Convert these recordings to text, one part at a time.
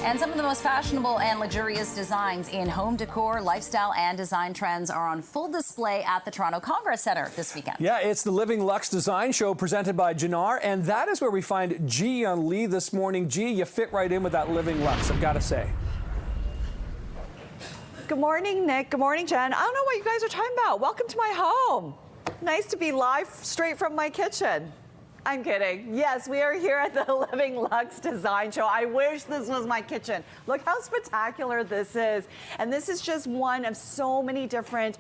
And some of the most fashionable and luxurious designs in home decor, lifestyle, and design trends are on full display at the Toronto Congress Centre this weekend. Yeah, it's the Living Lux Design Show presented by Jannar, and that is where we find G on leave this morning. G, you fit right in with that Living Lux, I've got to say. Good morning, Nick. Good morning, Jen. I don't know what you guys are talking about. Welcome to my home. Nice to be live straight from my kitchen. I'm kidding. Yes, we are here at the Living Lux Design Show. I wish this was my kitchen. Look how spectacular this is. And this is just one of so many different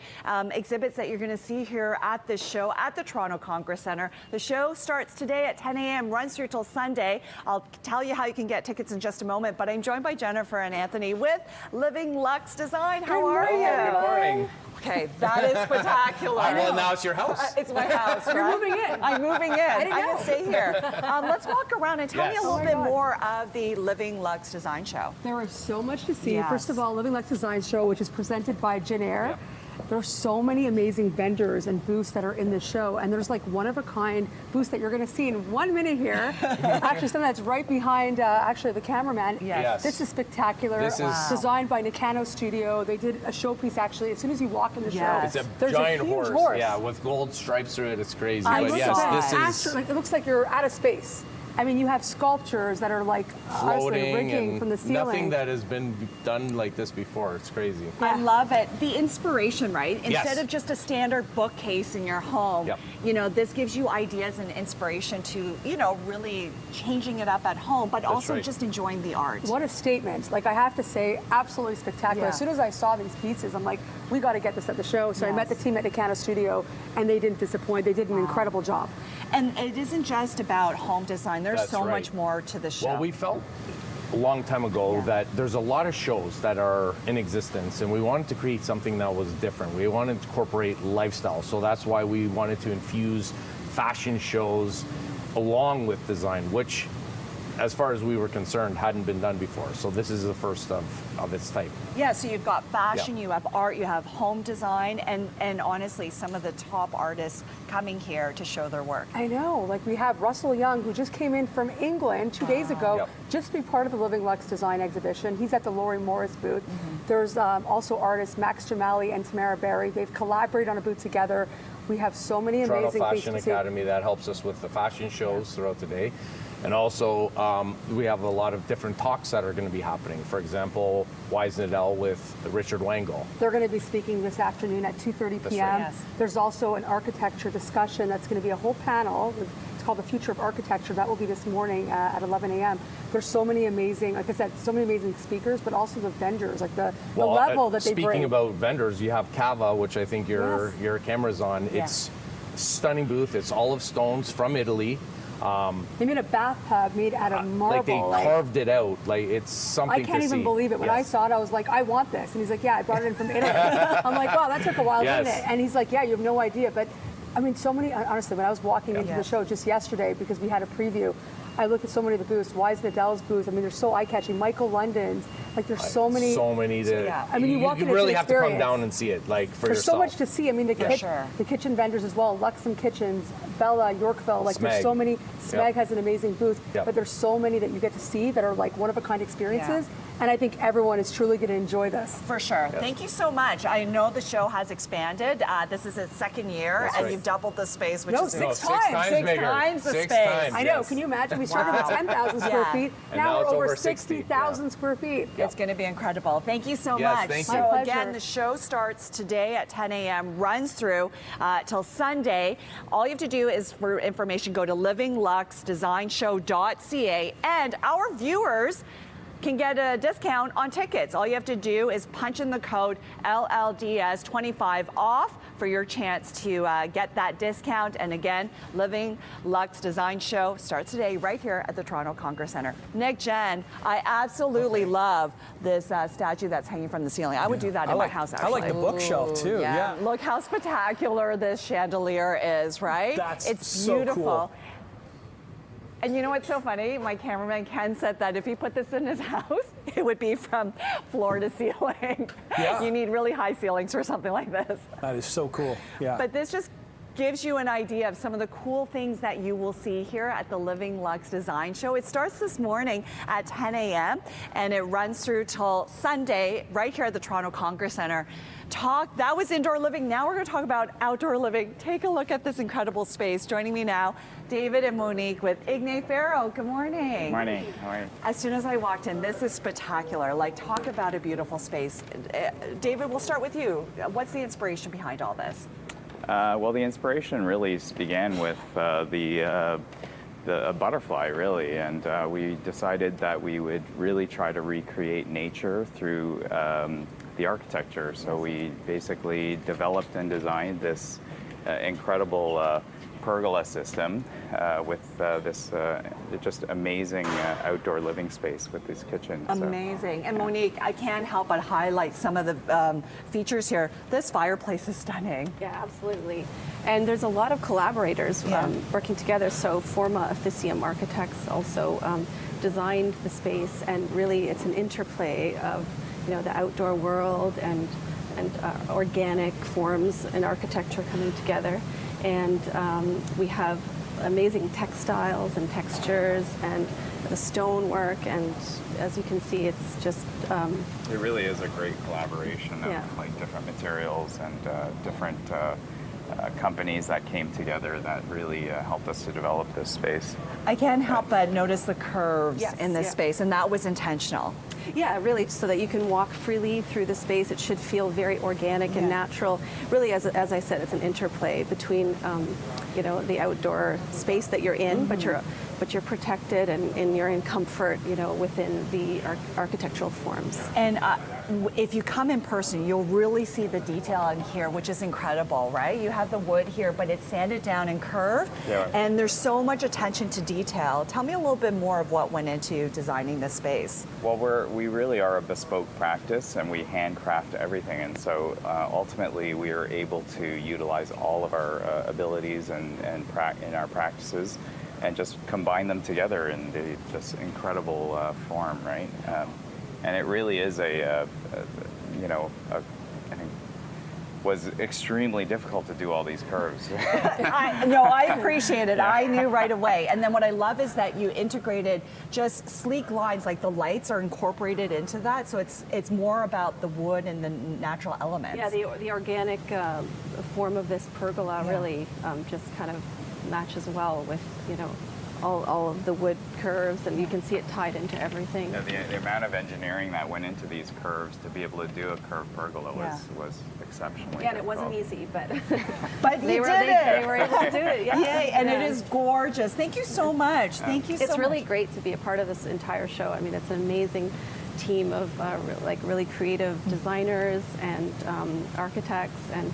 exhibits that you're going to see here at this show at the Toronto Congress Centre. The show starts today at 10 a.m., runs through till Sunday. I'll tell you how you can get tickets in just a moment, but I'm joined by Jennifer and Anthony with Living Lux Design. How are you? Good morning. Okay, that is spectacular. Well, now it's your house. It's my house, right? You're moving in. I'm moving in. I'm going to stay here. Let's walk around and tell me a little bit more of the Living Lux Design Show. There is so much to see. Yes. First of all, Living Lux Design Show, which is presented by Jannar. Yep. There are so many amazing vendors and booths that are in this show, and there's like one-of-a-kind booths that you're going to see in 1 minute here. Actually, something that's right behind actually the cameraman. Yes. This is spectacular. This is designed by Nakano Studio. They did a showpiece actually. As soon as you walk in the show, It's a there's giant a huge horse. Yeah, with gold stripes through it. It's crazy. I But looked yes, at this is like, it looks like you're out of space. I mean, you have sculptures that are like honestly floating rigging and from the ceiling. nothing that has been done like this before. It's crazy. I love it. The inspiration, right? Yes. Instead of just a standard bookcase in your home, you know, this gives you ideas and inspiration to, you know, really changing it up at home, but also just enjoying the art. What a statement. Like, I have to say, absolutely spectacular. Yeah. As soon as I saw these pieces, I'm like, we got to get this at the show. So I met the team at Nakano Studio, and they didn't disappoint. They did an incredible job. And it isn't just about home design. There's so much more to the show. Well, we felt a long time ago that there's a lot of shows that are in existence, and we wanted to create something that was different. We wanted to incorporate lifestyle, so that's why we wanted to infuse fashion shows along with design, which, as far as we were concerned, hadn't been done before. So this is the first of its type. Yeah, so you've got fashion, you have art, you have home design, and honestly, some of the top artists coming here to show their work. I know. Like, we have Russell Young, who just came in from England 2 days ago, just to be part of the Living Lux Design exhibition. He's at the Laurie Morris booth. There's also artists Max Jamali and Tamara Berry. They've collaborated on a booth together. We have so many amazing Toronto Fashion things to Academy, that helps us with the fashion shows throughout the day. And also, we have a lot of different talks that are going to be happening. For example, Wise Nadell with Richard Wangle. They're going to be speaking this afternoon at 2:30 p.m. Yes. There's also an architecture discussion that's going to be a whole panel. It's called The Future of Architecture. That will be this morning at 11 a.m. There's so many amazing, like I said, so many amazing speakers, but also the vendors, like the level that they bring. Speaking about vendors, you have Cava, which I think your camera's on. It's a stunning booth. It's olive stones from Italy. They made a bathtub made out of marble. Like they carved it out. Like, it's something to see. I can't even believe it. When I saw it, I was like, I want this. And he's like, yeah, I brought it in from Italy. I'm like, wow, that took a while, didn't it? And he's like, yeah, you have no idea. But I mean, so many, honestly, when I was walking into the show just yesterday, because we had a preview, I looked at so many of the booths. Wise Nadell's booth, I mean, they're so eye-catching. Michael London's, like, there's so many. So many. I mean, you walk in, really have to come down and see it, like, for there's yourself. There's so much to see. I mean, the kitchen vendors as well, Luxem Kitchens, Bella, Yorkville, like, there's so many. Smeg has an amazing booth, but there's so many that you get to see that are, like, one-of-a-kind experiences. And I think everyone is truly going to enjoy this. For sure. Thank you so much. I know the show has expanded. This is its second year, and you've doubled the space, which is six times. Six times the space. Times, I know. Can you imagine? We started with 10,000 square feet. And now we're over 60. 60,000 square feet. It's going to be incredible. Thank you so much. Thank so you. again, the show starts today at 10 a.m., runs through till Sunday. All you have to do is, for information, go to livingluxdesignshow.ca, and our viewers can get a discount on tickets. All you have to do is punch in the code LLDS25 off for your chance to get that discount. And again, Living Lux Design Show starts today right here at the Toronto Congress Centre. Nick, Jen, I absolutely love this statue that's hanging from the ceiling. I would do that in my house, actually. I like the bookshelf too. Yeah. Look how spectacular this chandelier is, right? It's beautiful. So cool. And you know what's so funny? My cameraman Ken said that if he put this in his house, it would be from floor to ceiling. Yeah. You need really high ceilings for something like this. That is so cool. Yeah. But this just gives you an idea of some of the cool things that you will see here at the Living Lux Design Show. It starts this morning at 10 a.m. and it runs through till Sunday right here at the Toronto Congress Centre. That was indoor living. Now we're going to talk about outdoor living. Take a look at this incredible space. Joining me now, David and Monique with Ignay Farrow. Good morning. Good morning. How are you? As soon as I walked in, this is spectacular. Like, talk about a beautiful space. David, we'll start with you. What's the inspiration behind all this? Well, the inspiration really began with the butterfly, really, and we decided that we would really try to recreate nature through the architecture. So we basically developed and designed this incredible pergola system with this just amazing outdoor living space with this kitchen. Amazing. And Monique, I can't help but highlight some of the features here. This fireplace is stunning. Yeah, absolutely. And there's a lot of collaborators working together. So Forma Officium Architects also designed the space, and really it's an interplay of the outdoor world and organic forms and architecture coming together. And we have amazing textiles and textures and the stonework, and as you can see, it's just it really is a great collaboration of like different materials and different companies that came together that really helped us to develop this space. I can't help but notice the curves in this space, and that was intentional. Yeah, really, so that you can walk freely through the space. It should feel very organic and natural. Really, as I said, it's an interplay between, the outdoor space that you're in, but you're protected and you're in comfort, within the architectural forms. And if you come in person, you'll really see the detail in here, which is incredible, right? You have the wood here, but it's sanded down and curved, and there's so much attention to detail. Tell me a little bit more of what went into designing this space. Well, we really are a bespoke practice, and we handcraft everything, and so ultimately we are able to utilize all of our abilities and in our practices and just combine them together in this incredible form, right? And it really is I think was extremely difficult to do all these curves. I appreciate it. I knew right away. And then what I love is that you integrated just sleek lines, like the lights are incorporated into that. So it's more about the wood and the natural elements. Yeah, the organic form of this pergola really just kind of matches well with, all of the wood curves, and you can see it tied into everything. Yeah, the amount of engineering that went into these curves to be able to do a curved pergola was exceptionally and it difficult. wasn't easy, but they were able to do it. Yeah. Yay, and it is gorgeous. Thank you so much. Thank you so much. It's really great to be a part of this entire show. I mean, it's an amazing team of really creative designers and architects, and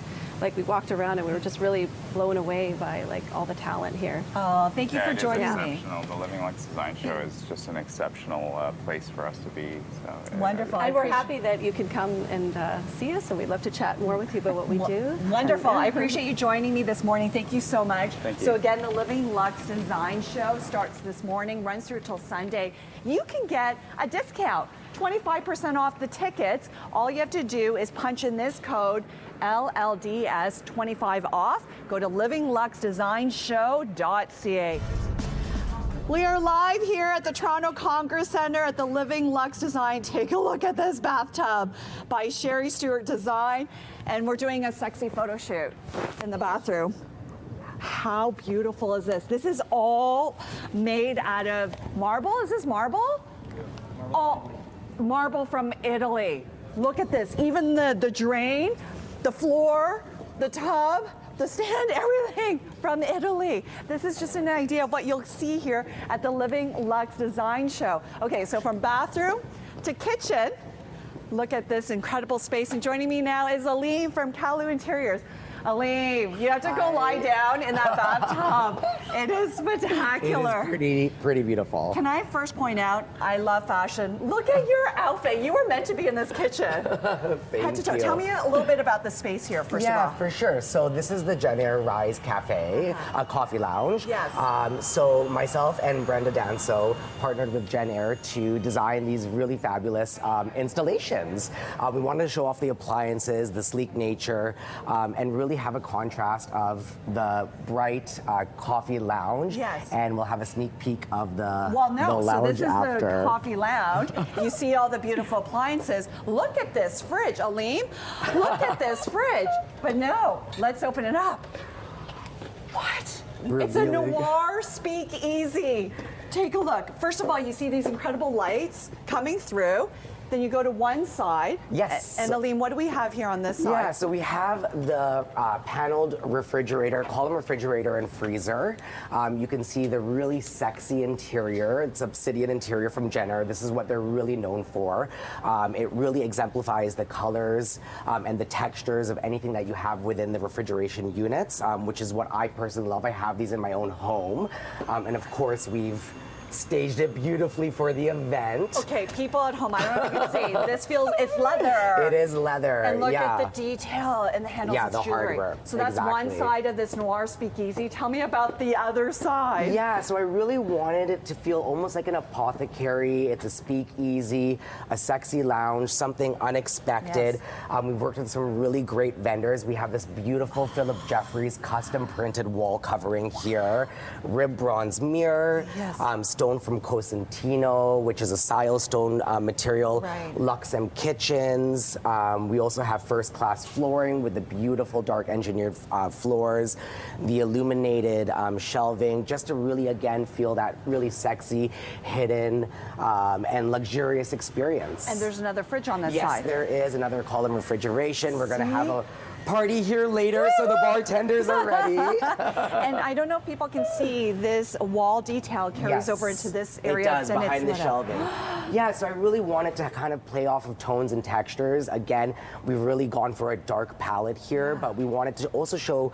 we walked around and we were just really blown away by all the talent here. Oh, thank you for joining me. Exceptional. The Living Lux Design Show is just an exceptional place for us to be. So, wonderful. And we're happy that you can come and see us, and we'd love to chat more with you about what we do. Wonderful. I appreciate you joining me this morning. Thank you so much. Thank you. So again, the Living Lux Design Show starts this morning, runs through till Sunday. You can get a discount, 25% off the tickets. All you have to do is punch in this code, LLDS 25 off. Go to livingluxdesignshow.ca. We are live here at the Toronto Congress Centre at the Living Lux Design. Take a look at this bathtub by Sherry Stewart Design. And we're doing a sexy photo shoot in the bathroom. How beautiful is this? This is all made out of marble. Is this marble? Oh, marble from Italy. Look at this. Even the drain, the floor, the tub, the stand, everything from Italy. This is just an idea of what you'll see here at the Living Lux Design Show. Okay, so from bathroom to kitchen, look at this incredible space. And joining me now is Aline from Kalu Interiors. Aline, you have to go lie down in that bathtub. It is spectacular. It is pretty beautiful. Can I first point out, I love fashion. Look at your outfit. You were meant to be in this kitchen. Thank you. Tell me a little bit about the space here, first of all. Yeah, for sure. So this is the Jen Air Rise Cafe, a coffee lounge. Yes. So myself and Brenda Danso partnered with Jen Air to design these really fabulous installations. We wanted to show off the appliances, the sleek nature, and really really have a contrast of the bright coffee lounge. Yes. And we'll have a sneak peek of the, Well, no, the so lounge this is after. the coffee lounge. You see all the beautiful appliances. Look at this fridge, Aleem. Look at this fridge. But no, let's open it up. What? It's a noir speakeasy. Take a look. First of all, you see these incredible lights coming through. Then you go to one side. Yes. And Aleem, what do we have here on this side? Yeah, so we have the paneled refrigerator, column refrigerator and freezer. You can see the really sexy interior. It's obsidian interior from Jenner. This is what they're really known for. It really exemplifies the colors and the textures of anything that you have within the refrigeration units, which is what I personally love. I have these in my own home. And of course, we've staged it beautifully for the event. Okay, people at home, I don't know if you can see. This feels, it's leather. It is leather, And look yeah. at the detail and the handles. Yeah, it's the jewelry. hardware, So that's one exactly. side of this noir speakeasy. Tell me about the other side. Yeah, so I really wanted it to feel almost like an apothecary. It's a speakeasy, a sexy lounge, something unexpected. Yes. We've worked with some really great vendors. We have this beautiful Philip Jeffries custom printed wall covering here, rib bronze mirror, Yes. stone from Cosentino, which is a silestone material, Right. Lux kitchens. We also have first class flooring with the beautiful dark engineered floors, the illuminated shelving, just to really again feel that really sexy, hidden, and luxurious experience. And there's another fridge on this yes, side. there is another column refrigeration. We're going to have a party here later, so the bartenders are ready. And I don't know if people can see this wall detail carries Yes, over into this area. It does, and behind the it's lit up. shelving. Yeah, so I really wanted to kind of play off of tones and textures. Again, we've really gone for a dark palette here, but we wanted to also show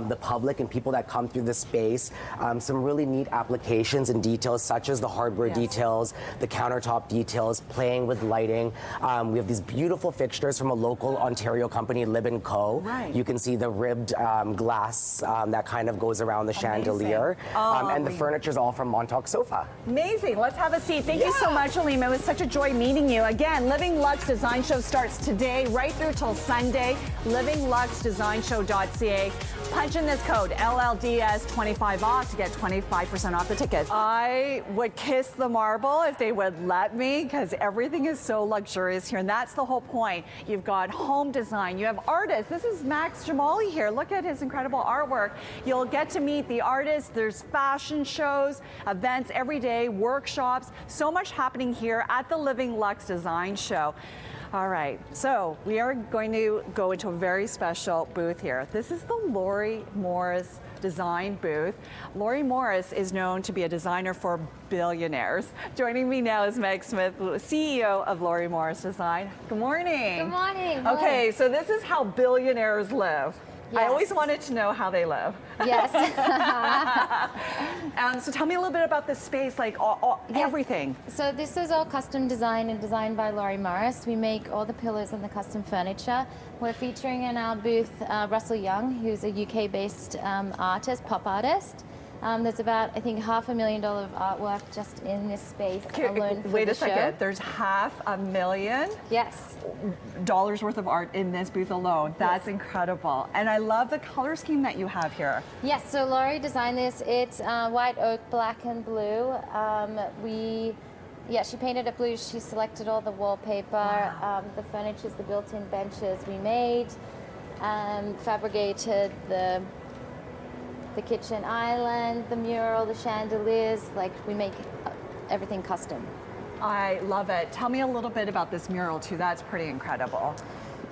the public and people that come through the space some really neat applications and details, such as the hardware details, the countertop details, playing with lighting. We have these beautiful fixtures from a local Ontario company, Lib & Co. Right. You can see the ribbed glass that kind of goes around the chandelier. And the furniture's all from Montauk Sofa. Amazing. Let's have a seat. Thank you so much, Aleem. It was such a joy meeting you. Again, Living Lux Design Show starts today, right through till Sunday. LivingLuxDesignShow.ca. Punch in this code, LLDS25 off, to get 25% off the tickets. I would kiss the marble if they would let me, because everything is so luxurious here, and that's the whole point. You've got home design, you have artists. This is Max Jamali here. Look at his incredible artwork. You'll get to meet the artists. There's fashion shows, events every day, workshops, so much happening here at the Living Lux Design Show. All right, so we are going to go into a very special booth here. This is the Laurie Morris design booth. Laurie Morris is known to be a designer for billionaires. Joining me now is Meg Smith, CEO of Laurie Morris Design. Good morning. Good morning. Okay, so this is how billionaires live. I Yes. always wanted to know how they live. Yes. So tell me a little bit about this space, like everything. So this is all custom designed and designed by Laurie Morris. We make all the pillows and the custom furniture. We're featuring in our booth Russell Young, who's a UK-based artist, pop artist. There's about, I think, $500,000 of artwork just in this space alone for Wait the a second. show. There's $500,000 Yes. worth of art in this booth alone. That's incredible. And I love the color scheme that you have here. Yes, so Laurie designed this. It's white oak, black and blue. She painted it blue. She selected all the wallpaper, the furniture's the built-in benches we made, fabricated the kitchen island, the mural, the chandeliers. Like, we make everything custom. I love it. Tell me a little bit about this mural too. That's pretty incredible.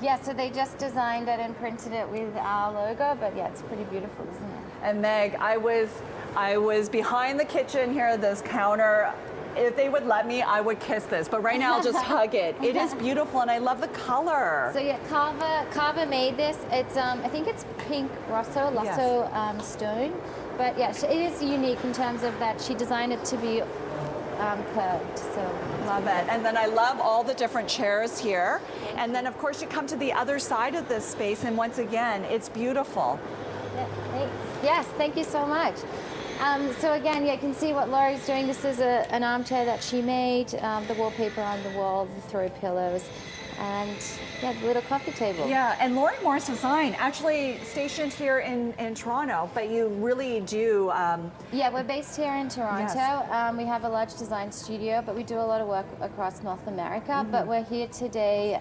Yeah, so they just designed it and printed it with our logo, but yeah, it's pretty beautiful, isn't it? And Meg, I was behind the kitchen here, this counter. If they would let me, I would kiss this, but right now I'll just hug it. It is beautiful, and I love the color. So yeah, Carver made this. It's I think it's pink Lasso stone, but yeah, it is unique in terms of that she designed it to be curved. So Love it. And then I love all the different chairs here. And then of course you come to the other side of this space, and once again, it's beautiful. yeah, thanks. Yes, thank you so much. So again, you can see what Laurie's doing. This is an armchair that she made, the wallpaper on the wall, the throw pillows. and yeah, the little coffee table. Yeah, and Laurie Morris Design, actually stationed here in Toronto, but you really do. Yeah, we're based here in Toronto. Yes. We have a large design studio, but we do a lot of work across North America. But we're here today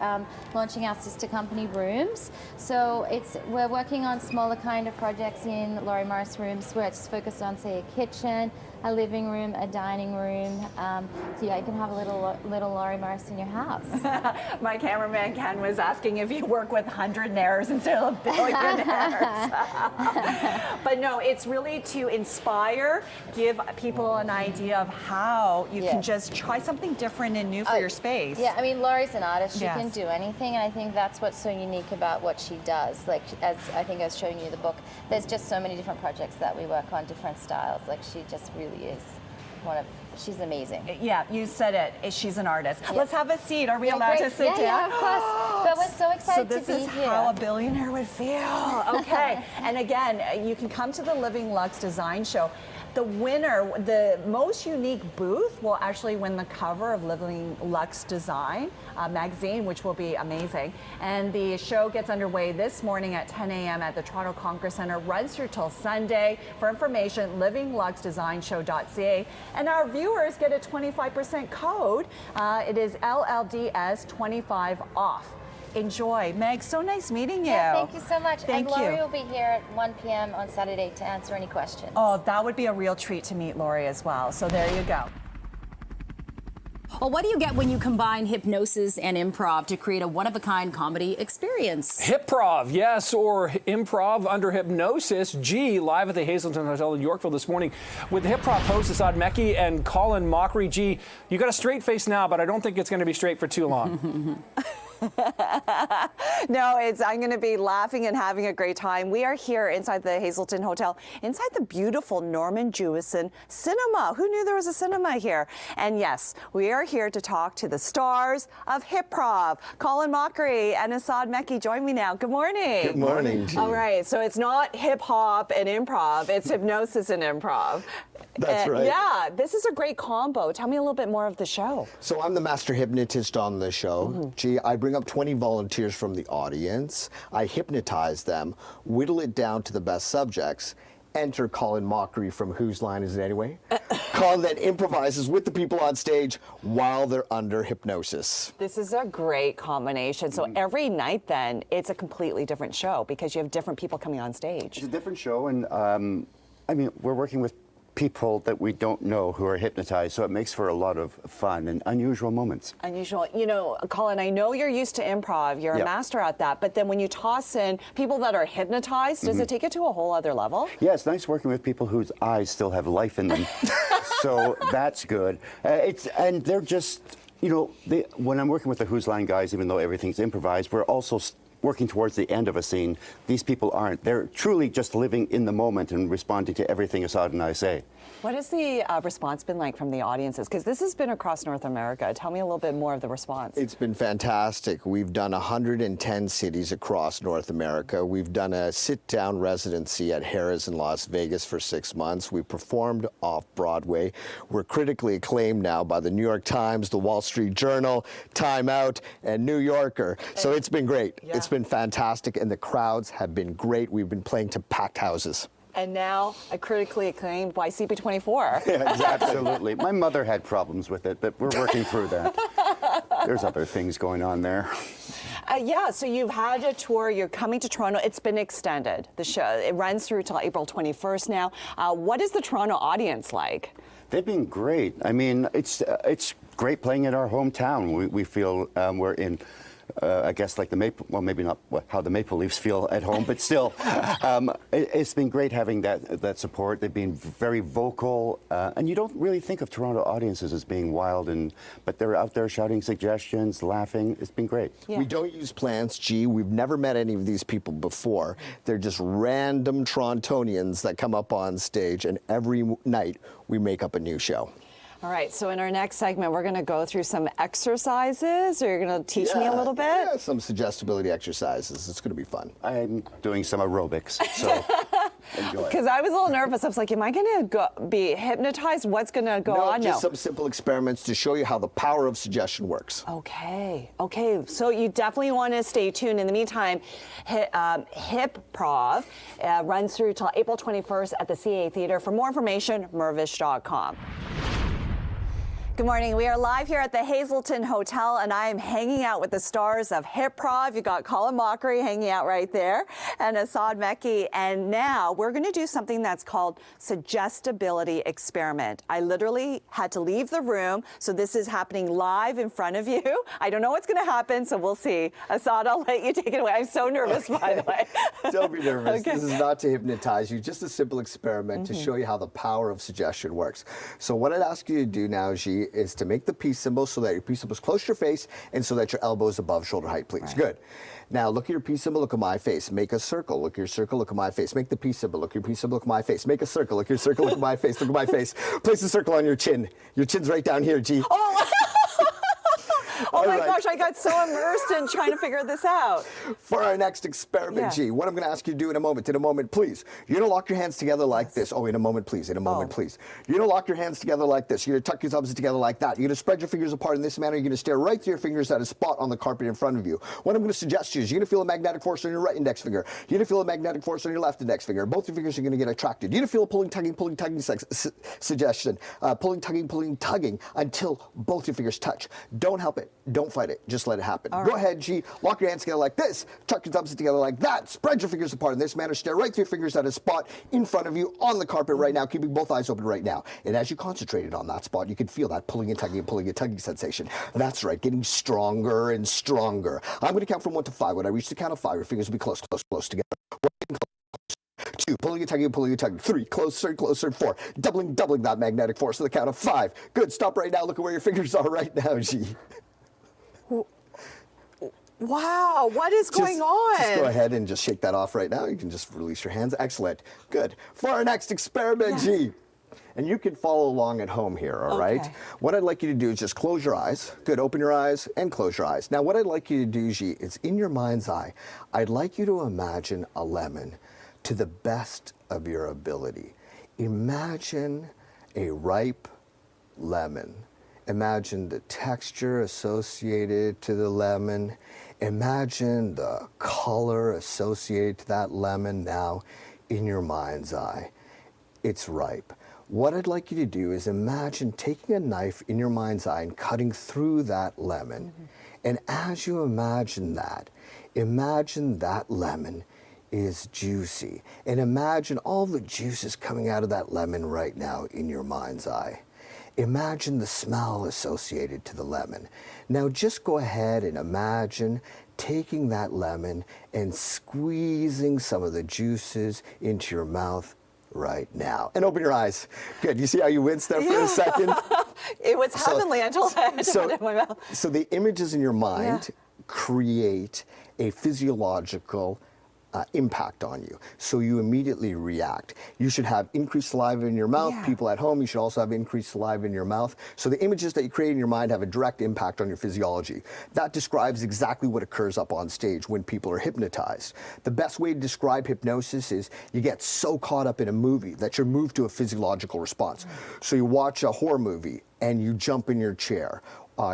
launching our sister company Rooms. So we're working on smaller kind of projects in Laurie Morris Rooms where it's focused on, say, a kitchen, a living room, a dining room. So yeah, you can have a little Laurie Morris in your house. My cameraman Ken was asking if you work with hundredaires instead of billionaires. But no, it's really to inspire, give people an idea of how you can just try something different and new for your space. Yeah, I mean, Laurie's an artist. She Yes. can do anything, and I think that's what's so unique about what she does. Like, as I think I was showing you the book, there's just so many different projects that we work on, different styles. Like, she just really is she's amazing. Yeah, you said it. She's an artist. Let's have a seat. Are we allowed to sit down? Yeah, of course. But we're so excited to be here. So this is how a billionaire would feel. Okay. And again, you can come to the Living Lux Design Show. The winner, the most unique booth, will actually win the cover of Living Lux Design magazine, which will be amazing. And the show gets underway this morning at 10 a.m. at the Toronto Congress Centre, runs through till Sunday. For information, livingluxdesignshow.ca. And our viewers get a 25% code. It is LLDS 25 off. Enjoy. Meg, so nice meeting you. Yeah, thank you so much. Thank and Laurie you. will be here at 1 p.m. on Saturday to answer any questions. Oh, that would be a real treat to meet Laurie as well. So there you go. Well, what do you get when you combine hypnosis and improv to create a one-of-a-kind comedy experience? Hyprov, yes, or Improv Under Hypnosis. G, live at the Hazelton Hotel in Yorkville this morning with Hyprov hosts Asad Mecci and Colin Mockery. G, you got a straight face now, but I don't think it's going to be straight for too long. No, I'm going to be laughing and having a great time. We are here inside the Hazelton Hotel, inside the beautiful Norman Jewison Cinema. Who knew there was a cinema here? And yes, we are here to talk to the stars of Hyprov. Colin Mockery and Asad Mecci, join me now. Good morning. Good morning. All right, so it's not hip hop and improv, it's hypnosis and improv. That's right. Yeah, this is a great combo. Tell me a little bit more of the show. So I'm the master hypnotist on the show. Gee, I bring up 20 volunteers from the audience. I hypnotize them, whittle it down to the best subjects. Enter Colin Mockery from Whose Line Is It Anyway? Colin then improvises with the people on stage while they're under hypnosis. This is a great combination. So every night then, it's a completely different show because you have different people coming on stage. It's a different show, and I mean, we're working with people that we don't know who are hypnotized, so it makes for a lot of fun and unusual moments. Unusual. You know, Colin, I know you're used to improv. You're a master at that. But then when you toss in people that are hypnotized, does it take it to a whole other level? Yeah, it's nice working with people whose eyes still have life in them. So that's good. And they're just, you know, when I'm working with the Whose Line guys, even though everything's improvised, we're also working towards the end of a scene. These people aren't. They're truly just living in the moment and responding to everything Asad and I say. What has the response been like from the audiences? Because this has been across North America. Tell me a little bit more of the response. It's been fantastic. We've done 110 cities across North America. We've done a sit-down residency at Harrah's in Las Vegas for 6 months. We performed off-Broadway. We're critically acclaimed now by the New York Times, the Wall Street Journal, Time Out, and New Yorker. So it's been great. Yeah. It's been fantastic, and the crowds have been great. We've been playing to packed houses. And now a critically acclaimed by CP24. Yeah, exactly. Absolutely. My mother had problems with it, but we're working through that. There's other things going on there. Yeah, so you've had a tour. You're coming to Toronto. It's been extended, the show. It runs through till April 21st now. What is the Toronto audience like? They've been great. I mean, it's great playing in our hometown. We feel we're in... I guess like the Maple, well, maybe not how the Maple Leafs feel at home, but still, it's been great having that support. They've been very vocal, and you don't really think of Toronto audiences as being wild, but they're out there shouting suggestions, laughing. It's been great. Yeah. We don't use plans, G. We've never met any of these people before. They're just random Torontonians that come up on stage, and every night we make up a new show. All right, so in our next segment, we're going to go through some exercises. Or you're going to teach me a little bit? Yeah, some suggestibility exercises. It's going to be fun. I'm doing some aerobics, so Enjoy. Because I was a little nervous. I was like, am I going to be hypnotized? What's going to go on? Just some simple experiments to show you how the power of suggestion works. Okay. So you definitely want to stay tuned. In the meantime, Hyprov runs through till April 21st at the CA Theater. For more information, mervish.com. Good morning. We are live here at the Hazelton Hotel, and I am hanging out with the stars of Hyprov. You got Colin Mockery hanging out right there, and Asad Mecci. And now we're going to do something that's called suggestibility experiment. I literally had to leave the room, so this is happening live in front of you. I don't know what's going to happen, so we'll see. Asad, I'll let you take it away. I'm so nervous, by the way. Don't be nervous. Okay. This is not to hypnotize you, just a simple experiment to show you how the power of suggestion works. So what I'd ask you to do now, G, is to make the peace symbol so that your peace symbol is close to your face and so that your elbow is above shoulder height, please. Right. Good. Now look at your peace symbol, look at my face. Make a circle. Look at your circle, look at my face. Make the peace symbol. Look at your peace symbol, look at my face. Make a circle. Look at your circle, look at my face. Look at my face. Place a circle on your chin. Your chin's right down here, G. Oh! Oh my gosh, I got so immersed in trying to figure this out. For our next experiment, G, what I'm going to ask you to do in a moment, please. You're going to lock your hands together like this. Oh, in a moment, please. In a moment, please. You're going to lock your hands together like this. You're going to tuck your thumbs together like that. You're going to spread your fingers apart in this manner. You're going to stare right through your fingers at a spot on the carpet in front of you. What I'm going to suggest to you is you're going to feel a magnetic force on your right index finger. You're going to feel a magnetic force on your left index finger. Both your fingers are going to get attracted. You're going to feel a pulling, tugging suggestion. Pulling, tugging until both your fingers touch. Don't help it. Don't fight it. Just let it happen. Go ahead, G. Lock your hands together like this. Tuck your thumbs together like that. Spread your fingers apart in this manner. Stare right through your fingers at a spot in front of you on the carpet right now, keeping both eyes open right now. And as you concentrated on that spot, you can feel that pulling and tugging sensation. That's right, getting stronger and stronger. I'm going to count from 1 to 5. When I reach the count of 5, your fingers will be close together. 1, 2, pulling and tugging. 3, closer. 4, doubling that magnetic force to the count of 5. Good. Stop right now. Look at where your fingers are right now, G. Wow, what is going on? Just go ahead and just shake that off right now. You can just release your hands. Excellent. Good. For our next experiment, G. And you can follow along at home here, all right? What I'd like you to do is just close your eyes. Good. Open your eyes and close your eyes. Now, what I'd like you to do, G, is in your mind's eye, I'd like you to imagine a lemon to the best of your ability. Imagine a ripe lemon. Imagine the texture associated to the lemon. Imagine the color associated to that lemon now in your mind's eye. It's ripe. What I'd like you to do is imagine taking a knife in your mind's eye and cutting through that lemon. And as you imagine that lemon is juicy. And imagine all the juices coming out of that lemon right now in your mind's eye. Imagine the smell associated to the lemon. Now just go ahead and imagine taking that lemon and squeezing some of the juices into your mouth right now. And open your eyes. Good. You see how you winced there for a second? It was heavenly until I had to put it in my mouth. So the images in your mind create a physiological impact on you. So you immediately react. You should have increased saliva in your mouth. People at home, you should also have increased saliva in your mouth. So the images that you create in your mind have a direct impact on your physiology. That describes exactly what occurs up on stage when people are hypnotized. The best way to describe hypnosis is you get so caught up in a movie that you're moved to a physiological response. So you watch a horror movie and you jump in your chair.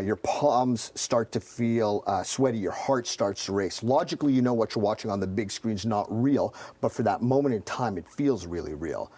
Your palms start to feel sweaty, your heart starts to race. Logically, you know what you're watching on the big screen's not real, but for that moment in time, it feels really real.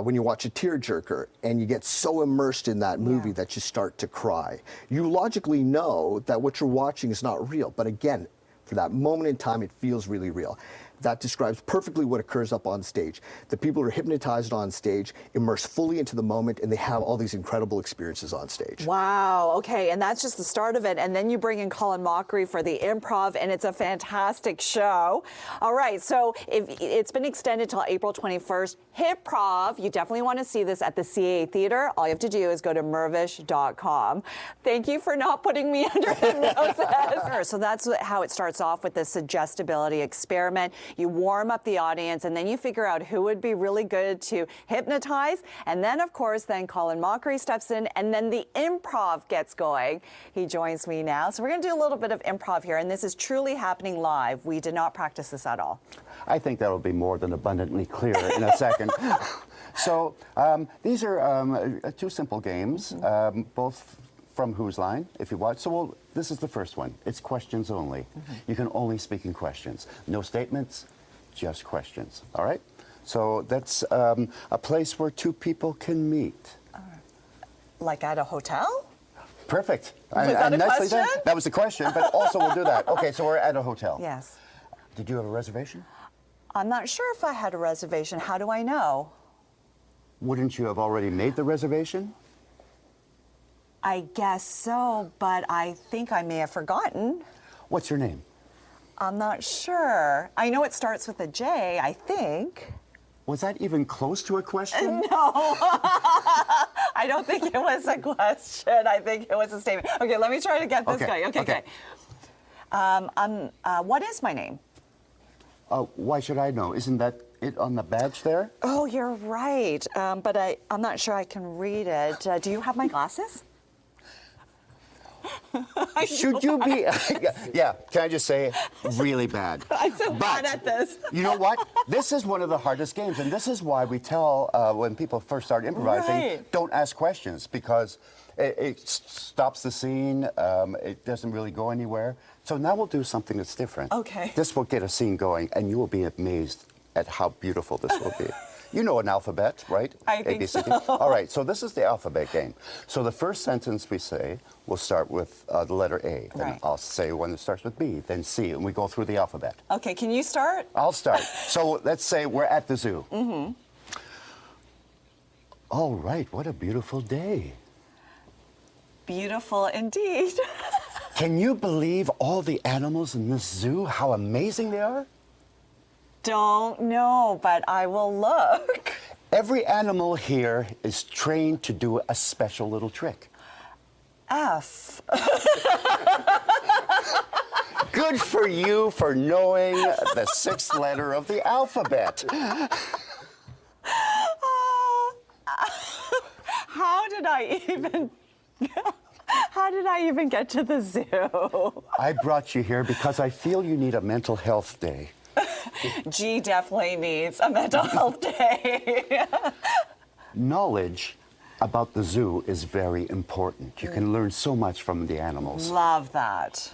When you watch a tearjerker and you get so immersed in that movie that you start to cry, you logically know that what you're watching is not real, but again, for that moment in time, it feels really real. That describes perfectly what occurs up on stage. The people who are hypnotized on stage immerse fully into the moment, and they have all these incredible experiences on stage. Wow, okay, and that's just the start of it. And then you bring in Colin Mockery for the improv, and it's a fantastic show. All right, so it's been extended till April 21st. Hyprov, you definitely want to see this at the CA Theater. All you have to do is go to mervish.com. Thank you for not putting me under hypnosis. So that's how it starts off with the suggestibility experiment. You warm up the audience, and then you figure out who would be really good to hypnotize. And then, of course, then Colin Mockery steps in, and then the improv gets going. He joins me now. So we're going to do a little bit of improv here, and this is truly happening live. We did not practice this at all. I think that'll be more than abundantly clear in a second. So these are two simple games, both from Whose Line, if you watch. So this is the first one. It's questions only. You can only speak in questions. No statements, just questions. All right? So that's a place where two people can meet. Like at a hotel? Perfect. Was that a nicely question? done. That was the question, but also we'll do that. Okay, so we're at a hotel. Yes. Did you have a reservation? I'm not sure if I had a reservation. How do I know? Wouldn't you have already made the reservation? I guess so, but I think I may have forgotten. What's your name? I'm not sure. I know it starts with a J, I think. Was that even close to a question? No. I don't think it was a question. I think it was a statement. Okay, let me try to get this guy. Okay. What is my name? Why should I know? Isn't that it on the badge there? Oh, you're right. But I'm not sure I can read it. Do you have my glasses? Should you be? Yeah, can I just say, really bad. I'm so bad at this. You know what? This is one of the hardest games, and this is why we tell when people first start improvising, don't ask questions, because it stops the scene. It doesn't really go anywhere. So now we'll do something that's different. Okay. This will get a scene going, and you will be amazed at how beautiful this will be. You know an alphabet, right? I think so. All right, so this is the alphabet game. So the first sentence we say will start with the letter A. Then Right. I'll say one that starts with B, then C, and we go through the alphabet. Okay, can you start? I'll start. So let's say we're at the zoo. All right, what a beautiful day. Beautiful indeed. Can you believe all the animals in this zoo, how amazing they are? Don't know, but I will look. Every animal here is trained to do a special little trick. F. Good for you for knowing the sixth letter of the alphabet. How did I even get to the zoo? I brought you here because I feel you need a mental health day. G definitely needs a mental health day. Knowledge about the zoo is very important. You can learn so much from the animals. Love that.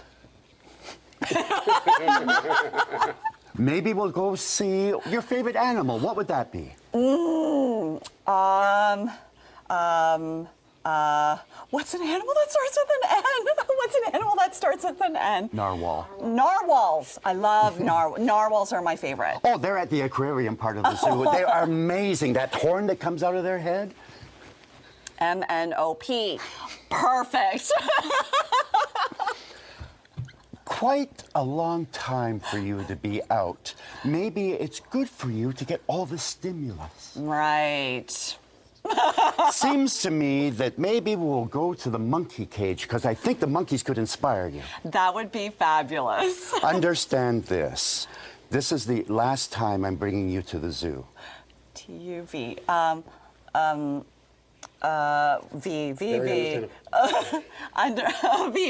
Maybe we'll go see your favorite animal. What would that be? What's an animal that starts with an N? What's an animal that starts with an N? Narwhal. Narwhals. I love narwhals are my favorite. Oh, they're at the aquarium part of the zoo. They are amazing. That horn that comes out of their head. MNOP. Perfect. Quite a long time for you to be out. Maybe it's good for you to get all the stimulus. Right. Seems to me that maybe we'll go to the monkey cage, because I think the monkeys could inspire you. That would be fabulous. Understand this. This is the last time I'm bringing you to the zoo. TUV. V. V.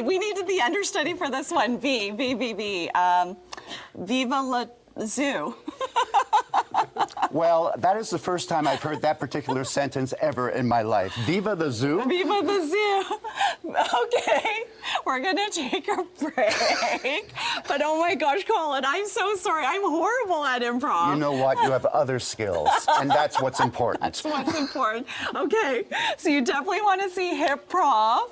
We needed the understudy for this one. V. Viva la Zoo. Well, that is the first time I've heard that particular sentence ever in my life. Viva the zoo? Viva the zoo. Okay, we're gonna take a break. But oh my gosh, Colin, I'm so sorry. I'm horrible at improv. You know what? You have other skills, and that's what's important. That's what's important. Okay, so you definitely want to see Hyprov.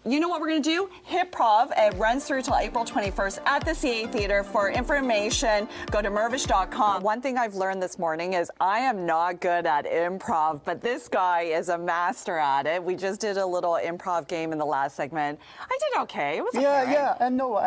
You know what we're going to do? Hyprov, it runs through till April 21st at the CA Theatre. For information, go to mervish.com. One thing I've learned this morning is I am not good at improv, but this guy is a master at it. We just did a little improv game in the last segment. I did okay. It was okay, right? Yeah, and no,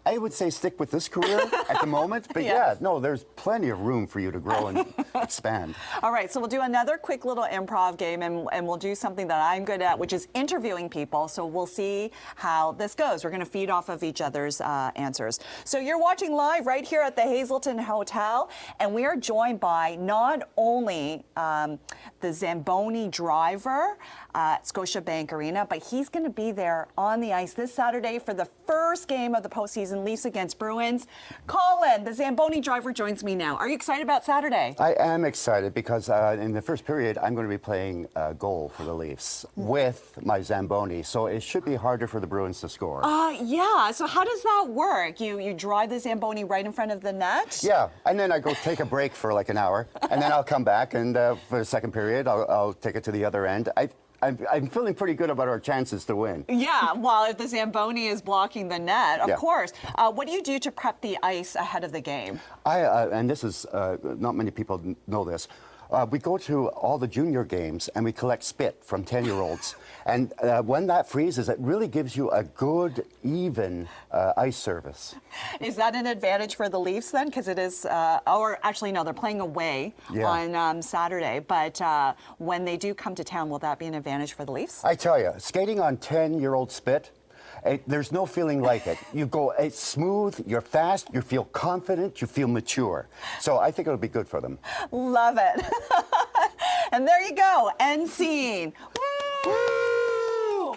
I would say stick with this career at the moment, but yeah, no, there's plenty of room for you to grow and expand. All right, so we'll do another quick little improv game, and we'll do something that I'm good at, which is interviewing people. So we'll see how this goes. We're going to feed off of each other's answers. So you're watching live right here at the Hazelton Hotel, and we are joined by not only the Zamboni driver at Scotiabank Arena, but he's going to be there on the ice this Saturday for the first game of the postseason, Leafs against Bruins. Colin, the Zamboni driver, joins me now. Are you excited about Saturday? I am excited because in the first period, I'm going to be playing goal for the Leafs with my Zamboni, so it should be harder for the Bruins to score. Yeah, so how does that work? You drive the Zamboni right in front of the net? Yeah, and then I go take a break for like an hour, and then I'll come back, and for the second period, I'll take it to the other end. I'm feeling pretty good about our chances to win. Yeah, well, if the Zamboni is blocking the net, of course. What do you do to prep the ice ahead of the game? And this is, not many people know this. We go to all the junior games and we collect spit from 10-year-olds. And when that freezes, it really gives you a good, even ice service. Is that an advantage for the Leafs then? Because it is, or actually, no, they're playing away on Saturday. But when they do come to town, will that be an advantage for the Leafs? I tell you, skating on 10-year-old spit, there's no feeling like it. You go, it's smooth, you're fast, you feel confident, you feel mature. So I think it'll be good for them. Love it. And there you go, end scene. Woo!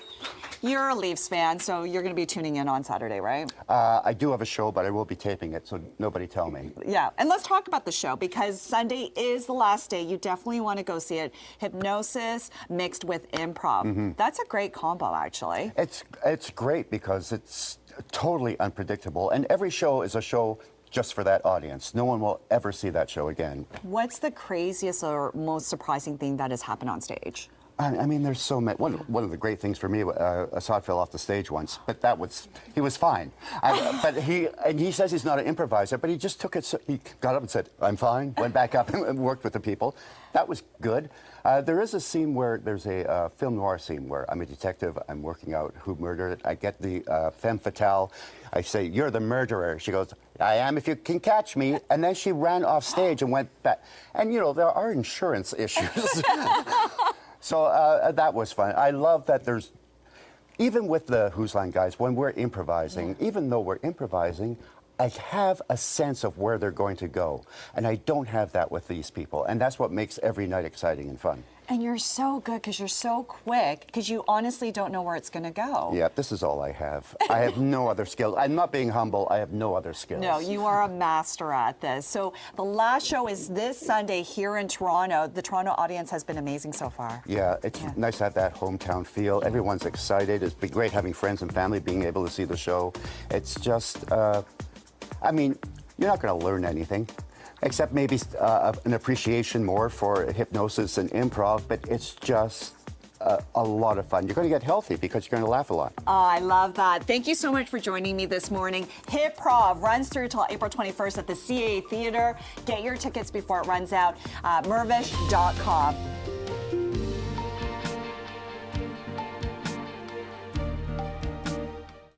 You're a Leafs fan, so you're going to be tuning in on Saturday, right? I do have a show, but I will be taping it, so nobody tell me. Yeah, and let's talk about the show, because Sunday is the last day. You definitely want to go see it. Hypnosis mixed with improv. That's a great combo, actually. It's great because it's totally unpredictable, and every show is a show just for that audience. No one will ever see that show again. What's the craziest or most surprising thing that has happened on stage? I mean, there's so many. One of the great things for me, Asad fell off the stage once, but he was fine. But he says he's not an improviser, but he just took it. He got up and said, "I'm fine." Went back up and worked with the people. That was good. There is a scene where there's a film noir scene where I'm a detective. I'm working out who murdered it. I get the femme fatale. I say, "You're the murderer." She goes, "I am if you can catch me." And then she ran off stage and went back. And you know, there are insurance issues. So that was fun. I love that there's, even with the Who's Line guys, when we're improvising, even though we're improvising, I have a sense of where they're going to go. And I don't have that with these people. And that's what makes every night exciting and fun. And you're so good because you're so quick, because you honestly don't know where it's going to go. Yeah, this is all I have. I have no other skills. I'm not being humble. I have no other skills. No, you are a master at this. So the last show is this Sunday here in Toronto. The Toronto audience has been amazing so far. Yeah, it's nice to have that hometown feel. Everyone's excited. It's been great having friends and family being able to see the show. It's just, I mean, you're not going to learn anything, except maybe an appreciation more for hypnosis and improv, but it's just a lot of fun. You're going to get healthy because you're going to laugh a lot. Oh, I love that. Thank you so much for joining me this morning. Hyprov runs through till April 21st at the CA Theatre. Get your tickets before it runs out. Mervish.com.